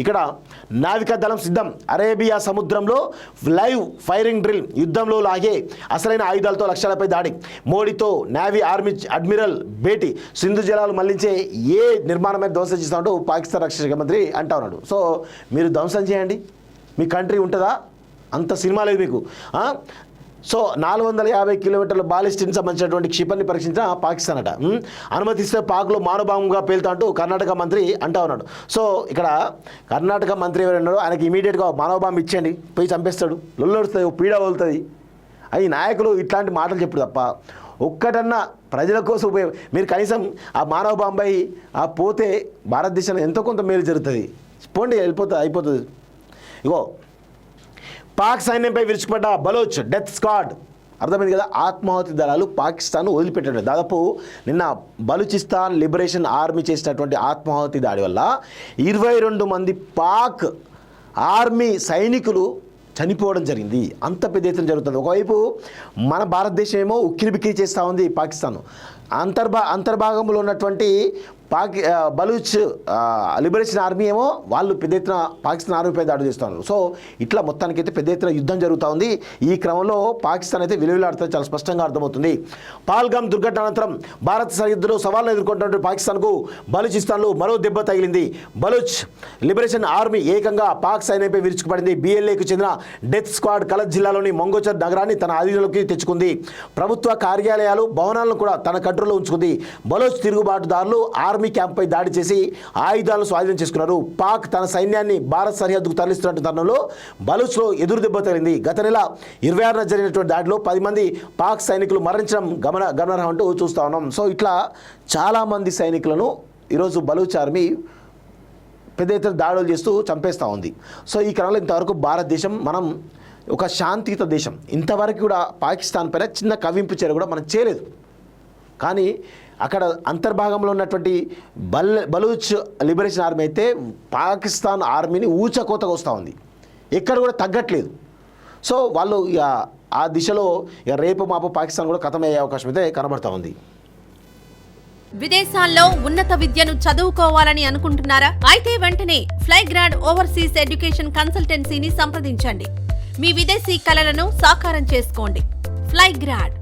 ఇక్కడ నావికా దళం సిద్ధం, అరేబియా సముద్రంలో లైవ్ ఫైరింగ్ డ్రిల్, యుద్ధంలో లాగే అసలైన ఆయుధాలతో లక్ష్యాలపై దాడి, మోడీతో నేవీ ఆర్మీ అడ్మిరల్ భేటీ, సింధు జలాలు మళ్లించే ఏ నిర్మాణమైన ధ్వంసం చేస్తామంటూ పాకిస్తాన్ రక్షణ శాఖ మంత్రి అంటా ఉన్నాడు. సో మీరు ధ్వంసం చేయండి, మీ కంట్రీ ఉంటుందా? అంత సినిమా లేదు మీకు. సో 450 కిలోమీటర్ల బాలిస్టిక్కి సంబంధించినటువంటి క్షిపణిని పరీక్షించిన పాకిస్తాన్ అట. అనుమతిస్తే పాక్లో మానవభావంగా పేలుతా అంటూ కర్ణాటక మంత్రి అంటా ఉన్నాడు. సో ఇక్కడ కర్ణాటక మంత్రి ఎవరున్నారో ఆయనకి ఇమీడియట్గా మానవభావం ఇచ్చేయండి, పోయి చంపేస్తాడు, లొల్లొడుతుంది, పీడ వదులుతుంది. అది నాయకులు ఇట్లాంటి మాటలు చెప్పుడు తప్ప ఒక్కటన్నా ప్రజల కోసం మీరు కనీసం ఆ మానవ బాంబై ఆ పోతే భారతదేశంలో ఎంతో కొంత మేలు జరుగుతుంది. పోండి, అయిపోతుంది. ఇగో పాక్ సైన్యంపై విరుచుకుపడ్డ బలోచ్ డెత్ స్క్వాడ్, అర్థమైంది కదా. ఆత్మాహుతి దళాలు పాకిస్తాన్ వదిలిపెట్టాడు. దాదాపు నిన్న బలూచిస్తాన్ లిబరేషన్ ఆర్మీ చేసినటువంటి ఆత్మాహుతి దాడి వల్ల 22 మంది పాక్ ఆర్మీ సైనికులు చనిపోవడం జరిగింది. అంత పెద్ద ఎత్తున జరుగుతుంది. ఒకవైపు మన భారతదేశం ఏమో ఉక్కిరి బిక్కిరి చేస్తూ ఉంది పాకిస్తాన్, అంతర్భాగంలో ఉన్నటువంటి బలూచ్ లిబరేషన్ ఆర్మీ ఏమో వాళ్ళు పెద్ద ఎత్తున పాకిస్తాన్ ఆర్మీపై దాడి చేస్తున్నారు. సో ఇట్లా మొత్తానికైతే పెద్ద ఎత్తున యుద్ధం జరుగుతూ ఉంది. ఈ క్రమంలో పాకిస్తాన్ అయితే విలువలాడుతుంది, చాలా స్పష్టంగా అర్థమవుతుంది. పాల్గామ్ దుర్ఘటన అనంతరం భారత సరిహద్దులో సవాళ్ళను ఎదుర్కొంటున్న పాకిస్తాన్కు బలూచిస్తాన్లో మరో దెబ్బ తగిలింది. బలూచ్ లిబరేషన్ ఆర్మీ ఏకంగా పాక్ సైన్యంపై విరుచుకుపడింది. BLAకు చెందిన డెత్ స్క్వాడ్ కలత్ జిల్లాలోని మంగోచర్ నగరాన్ని తన ఆధీనంలోకి తెచ్చుకుంది. ప్రభుత్వ కార్యాలయాలు, భవనాలను కూడా తన కంట్రోల్లో ఉంచుకుంది. బలోచ్ తిరుగుబాటుదారులు ఆర్మీ క్యాంప్పై దాడి చేసి ఆయుధాలను స్వాధీనం చేసుకున్నారు. పాక్ తన సైన్యాన్ని భారత్ సరిహద్దుకు తరలిస్తున్న తరుణంలో బలూచ్లో ఎదురు దెబ్బ తగిలింది. గత నెల 26న జరిగినటువంటి దాడిలో 10 మంది పాక్ సైనికులు మరణించడం గమనార్హం అంటూ చూస్తూ ఉన్నాం. సో ఇట్లా చాలామంది సైనికులను ఈరోజు బలూచ్ ఆర్మీ పెద్ద ఎత్తున దాడులు చేస్తూ చంపేస్తూ ఉంది. సో ఈ క్రమంలో ఇంతవరకు భారతదేశం మనం ఒక శాంతియుత దేశం, ఇంతవరకు కూడా పాకిస్తాన్ పైన చిన్న కవ్వింపు చర్య కూడా మనం చేయలేదు. కానీ అక్కడ అంతర్భాగంలో ఉన్నటువంటి బలూచ్ లిబరేషన్ ఆర్మీ అయితే పాకిస్తాన్ ఆర్మీని ఊచకోతగా వస్తూ ఉంది, ఎక్కడ కూడా తగ్గట్లేదు. సో వాళ్ళు ఇక ఆ దిశలో ఇక రేపు మాపు పాకిస్తాన్ కూడా ఖతమయ్యే అవకాశం అయితే కనబడతా ఉంది. విదేశాల్లో ఉన్నత విద్యను చదువుకోవాలని అనుకుంటున్నారా? అయితే వెంటనే ఫ్లైగ్రాడ్ ఓవర్సీస్ ఎడ్యుకేషన్ కన్సల్టెన్సీని సంప్రదించండి. మీ విదేశీ కలలను సాకారం చేసుకోండి. ఫ్లైగ్రాడ్.